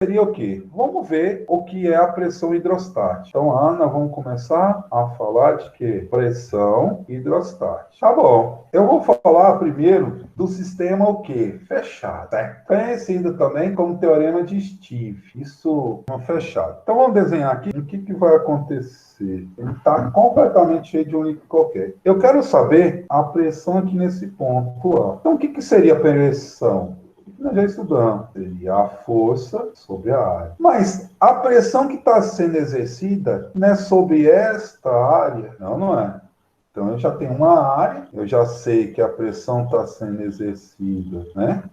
seria o quê? Vamos ver o que é a pressão hidrostática. Então, Ana, vamos começar a falar de quê? Pressão hidrostática. Tá bom. Eu vou falar primeiro do sistema o quê? Fechado, né? Conhecido também como teorema de Steve. Isso é fechado. Então, vamos desenhar aqui o que vai acontecer. Ele está completamente cheio de um líquido qualquer. Eu quero saber a pressão aqui nesse ponto. Ó. Então, o que seria a pressão? Nós já estudamos, seria a força sobre a área. Mas a pressão que está sendo exercida não é sobre esta área? Não, não é. Então, eu já tenho uma área, eu já sei que a pressão está sendo exercida, né?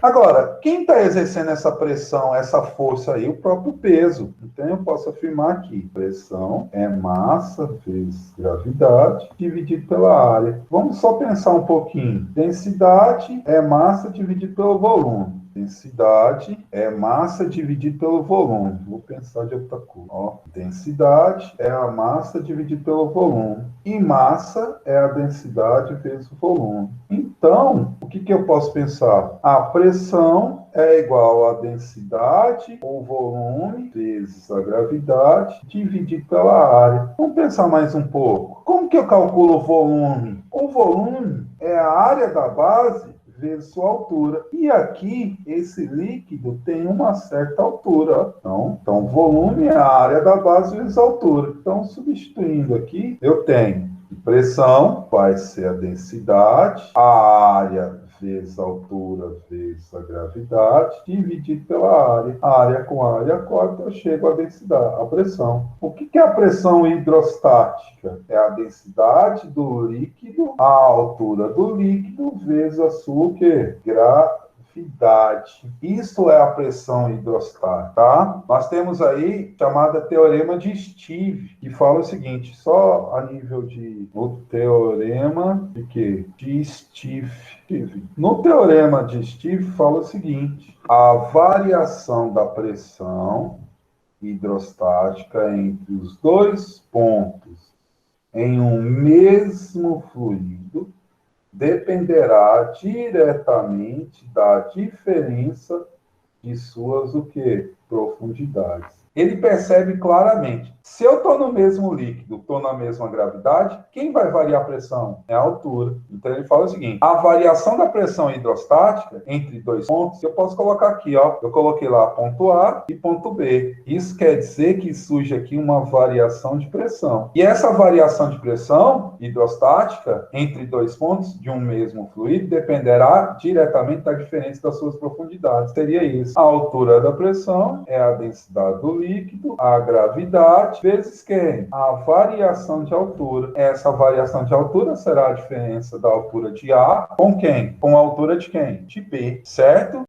Agora, quem está exercendo essa pressão, essa força aí? O próprio peso. Então, eu posso afirmar aqui, pressão é massa vezes gravidade dividido pela área. Vamos só pensar um pouquinho. Densidade é massa dividido pelo volume. Densidade é massa dividido pelo volume. Vou pensar de outra coisa. Ó, densidade é a massa dividido pelo volume. E massa é a densidade vezes o volume. Então, o que eu posso pensar? A pressão é igual a densidade ou volume vezes a gravidade dividido pela área. Vamos pensar mais um pouco. Como que eu calculo o volume? O volume é a área da base vezes sua altura. E aqui, esse líquido tem uma certa altura. Então, volume é a área da base vezes a altura. Então, substituindo aqui, eu tenho pressão, vai ser a densidade, a área vezes a altura vezes a gravidade, dividido pela área. A área com a área corta, eu chego à densidade, à pressão. O que é a pressão hidrostática? É a densidade do líquido, a altura do líquido, vezes a sua o quê? Gravidade. Isso é a pressão hidrostática, tá? Nós temos aí chamada teorema de Steve, que fala o seguinte, só a nível de o teorema de quê? De Steve. No teorema de Steve fala o seguinte, a variação da pressão hidrostática entre os dois pontos em um mesmo fluido dependerá diretamente da diferença de suas o quê? Profundidades. Ele percebe claramente, se eu estou no mesmo líquido, estou na mesma gravidade, quem vai variar a pressão? É a altura. Então ele fala o seguinte, a variação da pressão hidrostática entre dois pontos, eu posso colocar aqui, ó, eu coloquei lá ponto A e ponto B. Isso quer dizer que surge aqui uma variação de pressão. E essa variação de pressão hidrostática entre dois pontos de um mesmo fluido dependerá diretamente da diferença das suas profundidades. Seria isso. A altura da pressão é a densidade do líquido, a gravidade, vezes quem? A variação de altura. Essa variação de altura será a diferença da altura de A com quem? Com a altura de quem? De B, certo?